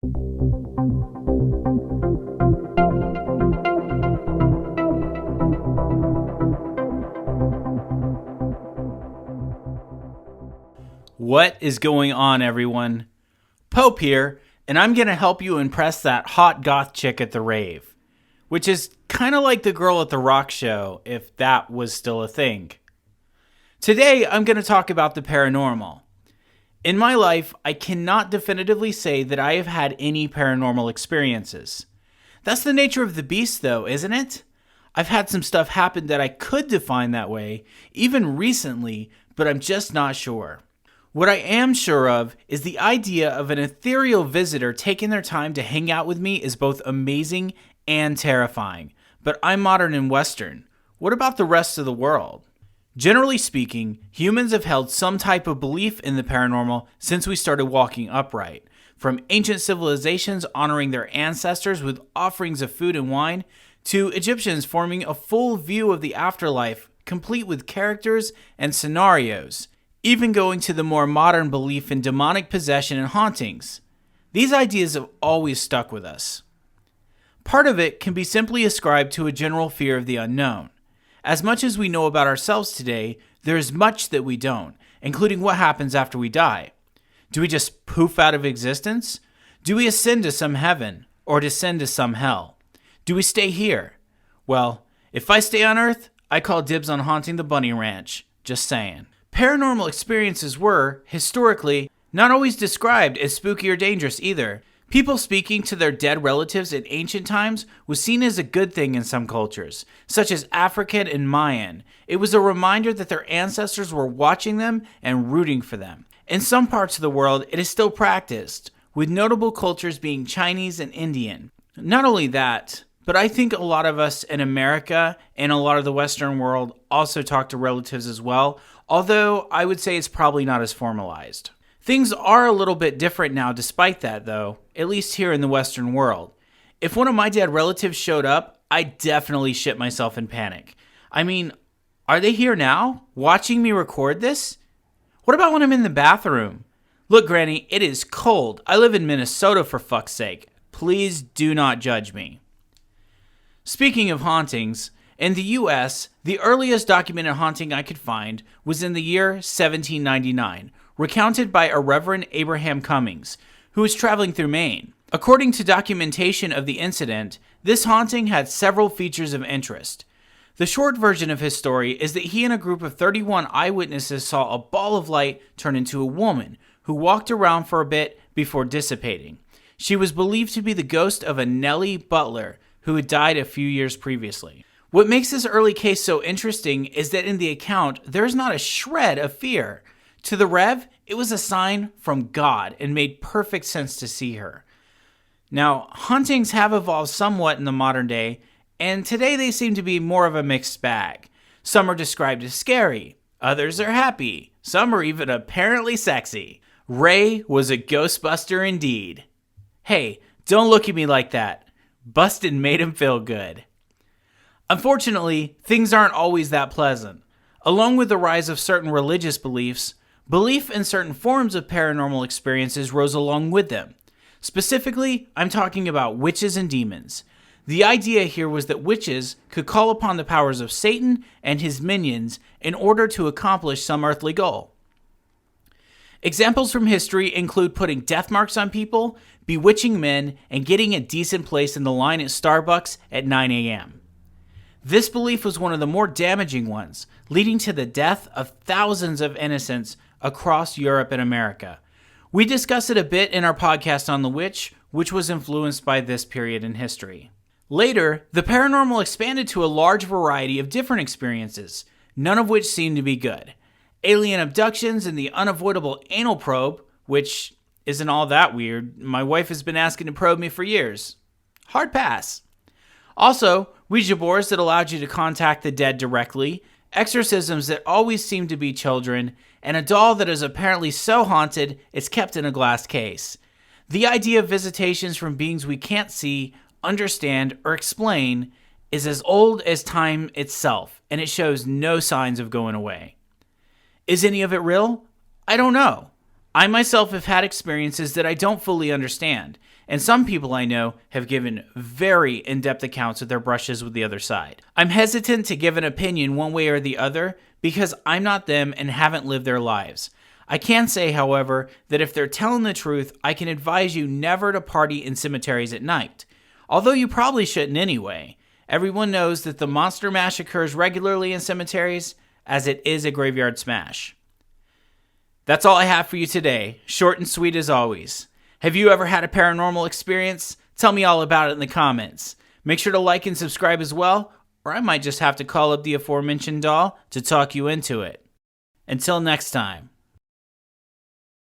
What is going on, everyone? Pope here, and I'm going to help you impress that hot goth chick at the rave, which is kind of like the girl at the rock show, if that was still a thing. Today, I'm going to talk about the paranormal. In my life, I cannot definitively say that I have had any paranormal experiences. That's the nature of the beast, though, isn't it? I've had some stuff happen that I could define that way, even recently, but I'm just not sure. What I am sure of is the idea of an ethereal visitor taking their time to hang out with me is both amazing and terrifying. But I'm modern and Western. What about the rest of the world? Generally speaking, humans have held some type of belief in the paranormal since we started walking upright. From ancient civilizations honoring their ancestors with offerings of food and wine, to Egyptians forming a full view of the afterlife, complete with characters and scenarios, even going to the more modern belief in demonic possession and hauntings. These ideas have always stuck with us. Part of it can be simply ascribed to a general fear of the unknown. As much as we know about ourselves today, there is much that we don't, including what happens after we die. Do we just poof out of existence? Do we ascend to some heaven, or descend to some hell? Do we stay here? Well, if I stay on Earth, I call dibs on haunting the bunny ranch. Just saying. Paranormal experiences were, historically, not always described as spooky or dangerous either. People speaking to their dead relatives in ancient times was seen as a good thing in some cultures, such as African and Mayan. It was a reminder that their ancestors were watching them and rooting for them. In some parts of the world, it is still practiced, with notable cultures being Chinese and Indian. Not only that, but I think a lot of us in America and a lot of the Western world also talk to relatives as well, although I would say it's probably not as formalized. Things are a little bit different now despite that, though, at least here in the Western world. If one of my dead relatives showed up, I'd definitely shit myself in panic. I mean, are they here now, watching me record this? What about when I'm in the bathroom? Look, Granny, it is cold. I live in Minnesota, for fuck's sake. Please do not judge me. Speaking of hauntings, in the U.S., the earliest documented haunting I could find was in the year 1799, recounted by a Reverend Abraham Cummings, who was traveling through Maine. According to documentation of the incident, this haunting had several features of interest. The short version of his story is that he and a group of 31 eyewitnesses saw a ball of light turn into a woman, who walked around for a bit before dissipating. She was believed to be the ghost of a Nellie Butler, who had died a few years previously. What makes this early case so interesting is that in the account, there's not a shred of fear. To the Rev, it was a sign from God and made perfect sense to see her. Now, hauntings have evolved somewhat in the modern day, and today they seem to be more of a mixed bag. Some are described as scary, others are happy, some are even apparently sexy. Ray was a ghostbuster indeed. Hey, don't look at me like that. Bustin' made him feel good. Unfortunately, things aren't always that pleasant. Along with the rise of certain religious beliefs, belief in certain forms of paranormal experiences rose along with them. Specifically, I'm talking about witches and demons. The idea here was that witches could call upon the powers of Satan and his minions in order to accomplish some earthly goal. Examples from history include putting death marks on people, bewitching men, and getting a decent place in the line at Starbucks at 9 a.m. This belief was one of the more damaging ones, leading to the death of thousands of innocents across Europe and America. We discuss it a bit in our podcast on the witch, which was influenced by this period in history. Later, the paranormal expanded to a large variety of different experiences, none of which seemed to be good. Alien abductions and the unavoidable anal probe, which isn't all that weird. My wife has been asking to probe me for years. Hard pass. Also, Ouija boards that allowed you to contact the dead directly, exorcisms that always seem to be children, and a doll that is apparently so haunted it's kept in a glass case. The idea of visitations from beings we can't see, understand, or explain is as old as time itself, and it shows no signs of going away. Is any of it real? I don't know. I myself have had experiences that I don't fully understand, and some people I know have given very in-depth accounts of their brushes with the other side. I'm hesitant to give an opinion one way or the other because I'm not them and haven't lived their lives. I can say, however, that if they're telling the truth, I can advise you never to party in cemeteries at night. Although you probably shouldn't anyway. Everyone knows that the monster mash occurs regularly in cemeteries, as it is a graveyard smash. That's all I have for you today, short and sweet as always. Have you ever had a paranormal experience? Tell me all about it in the comments. Make sure to like and subscribe as well, or I might just have to call up the aforementioned doll to talk you into it. Until next time.